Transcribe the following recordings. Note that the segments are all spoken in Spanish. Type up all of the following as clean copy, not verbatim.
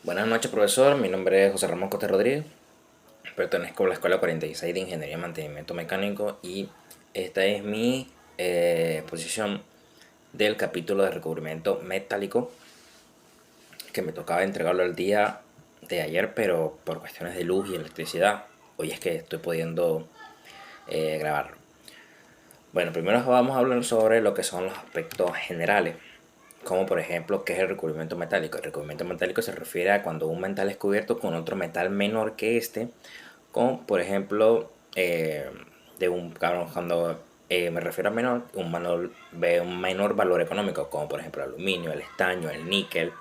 Buenas noches, profesor. Mi nombre es José Ramón Costa Rodríguez. Pertenezco a la Escuela 46 de Ingeniería y Mantenimiento Mecánico y esta es mi exposición del capítulo de recubrimiento metálico que me tocaba entregarlo el día de ayer, pero por cuestiones de luz y electricidad, hoy es que estoy pudiendo grabarlo. Bueno, primero vamos a hablar sobre lo que son los aspectos generales, como por ejemplo qué es el recubrimiento metálico. El recubrimiento metálico se refiere a cuando un metal es cubierto con otro metal menor que este, como por ejemplo cuando me refiero a menor, un menor valor económico, como por ejemplo el aluminio, el estaño, el níquel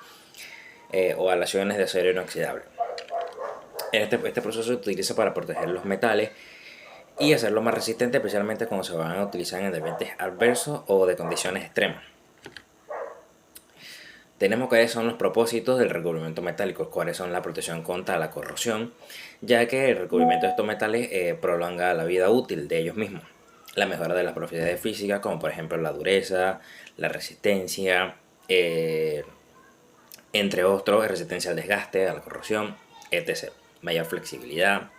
o aleaciones de acero inoxidable. Este proceso se utiliza para proteger los metales y hacerlos más resistentes, especialmente cuando se van a utilizar en ambientes adversos o de condiciones extremas. Tenemos cuáles son los propósitos del recubrimiento metálico, cuáles son la protección contra la corrosión, ya que el recubrimiento de estos metales prolonga la vida útil de ellos mismos. La mejora de las propiedades físicas, como por ejemplo la dureza, la resistencia, entre otros, resistencia al desgaste, a la corrosión, etc. Mayor flexibilidad.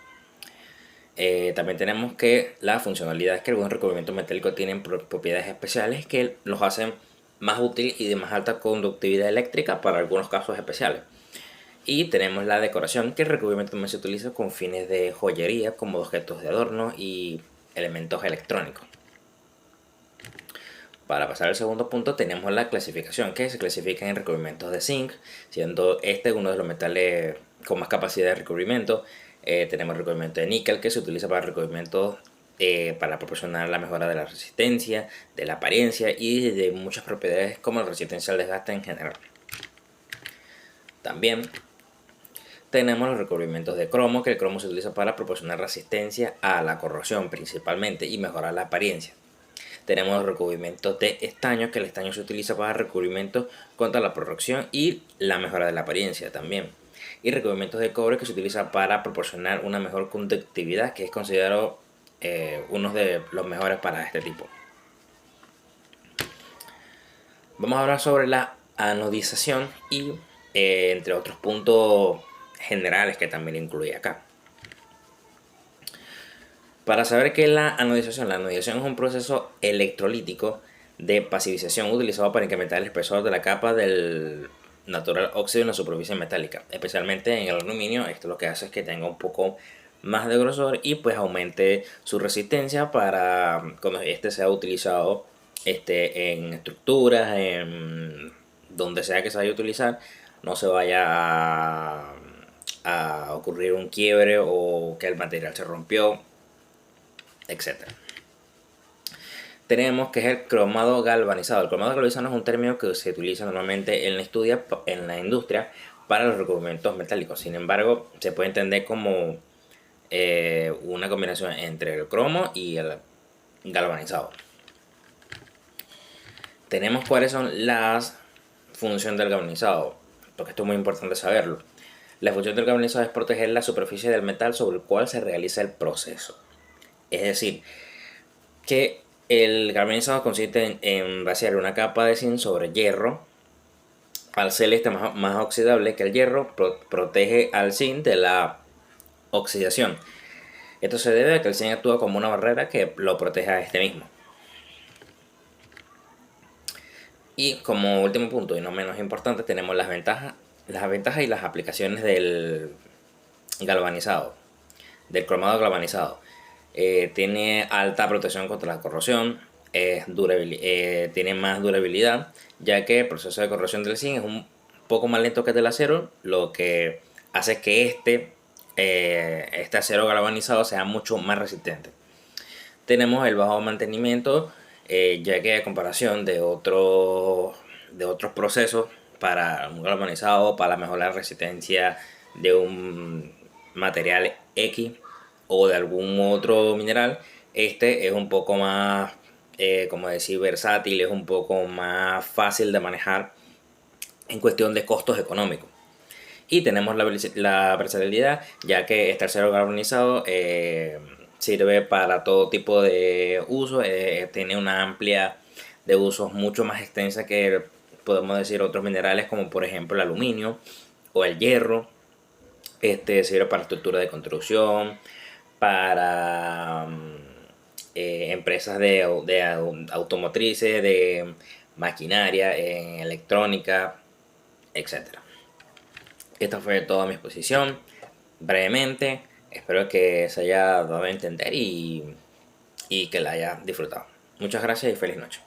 También tenemos que la funcionalidad es que algunos recubrimientos metálicos tienen propiedades especiales que los hacen más útil y de más alta conductividad eléctrica para algunos casos especiales. Y tenemos la decoración, que el recubrimiento también se utiliza con fines de joyería, como objetos de adorno y elementos electrónicos. Para pasar al segundo punto tenemos la clasificación, que se clasifica en recubrimientos de zinc, siendo este uno de los metales con más capacidad de recubrimiento. Tenemos el recubrimiento de níquel, que se utiliza para recubrimiento para proporcionar la mejora de la resistencia, de la apariencia y de muchas propiedades como la resistencia al desgaste en general. También tenemos los recubrimientos de cromo, que el cromo se utiliza para proporcionar resistencia a la corrosión principalmente y mejorar la apariencia. Tenemos los recubrimientos de estaño, que el estaño se utiliza para recubrimiento contra la corrosión y la mejora de la apariencia también. Y recubrimientos de cobre, que se utiliza para proporcionar una mejor conductividad, que es considerado uno de los mejores para este tipo. Vamos a hablar sobre la anodización y entre otros puntos generales que también incluye acá. Para saber qué es la anodización es un proceso electrolítico de pasivización utilizado para incrementar el espesor de la capa del natural óxido en la superficie metálica, especialmente en el aluminio. Esto lo que hace es que tenga un poco más de grosor y pues aumente su resistencia para cuando este sea utilizado en estructuras, en donde sea que se vaya a utilizar, no se vaya a ocurrir un quiebre o que el material se rompió, etc. Tenemos que es el cromado galvanizado. El cromado galvanizado es un término que se utiliza normalmente en la industria para los recubrimientos metálicos. Sin embargo, se puede entender como una combinación entre el cromo y el galvanizado. Tenemos cuáles son las funciones del galvanizado, porque esto es muy importante saberlo. La función del galvanizado es proteger la superficie del metal sobre el cual se realiza el proceso. Es decir, que el galvanizado consiste en vaciar una capa de zinc sobre hierro. Al ser este más oxidable que el hierro, protege al zinc de la oxidación. Esto se debe a que el zinc actúa como una barrera que lo protege a este mismo. Y como último punto y no menos importante, tenemos las ventajas y las aplicaciones del galvanizado, del cromado galvanizado. Tiene alta protección contra la corrosión, tiene más durabilidad, ya que el proceso de corrosión del zinc es un poco más lento que el del acero, lo que hace que este acero galvanizado sea mucho más resistente. Tenemos el bajo mantenimiento, ya que a comparación de otros procesos para un galvanizado, para mejorar la resistencia de un material X o de algún otro mineral, este es un poco más, como decir, versátil, es un poco más fácil de manejar en cuestión de costos económicos. Y tenemos la versatilidad, ya que este acero galvanizado sirve para todo tipo de uso, tiene una amplia de usos mucho más extensa que podemos decir otros minerales como por ejemplo el aluminio o el hierro. Sirve para estructura de construcción, para empresas de automotrices, de maquinaria, en electrónica, etcétera. Esta fue toda mi exposición, brevemente. Espero que se haya dado a entender y que la haya disfrutado. Muchas gracias y feliz noche.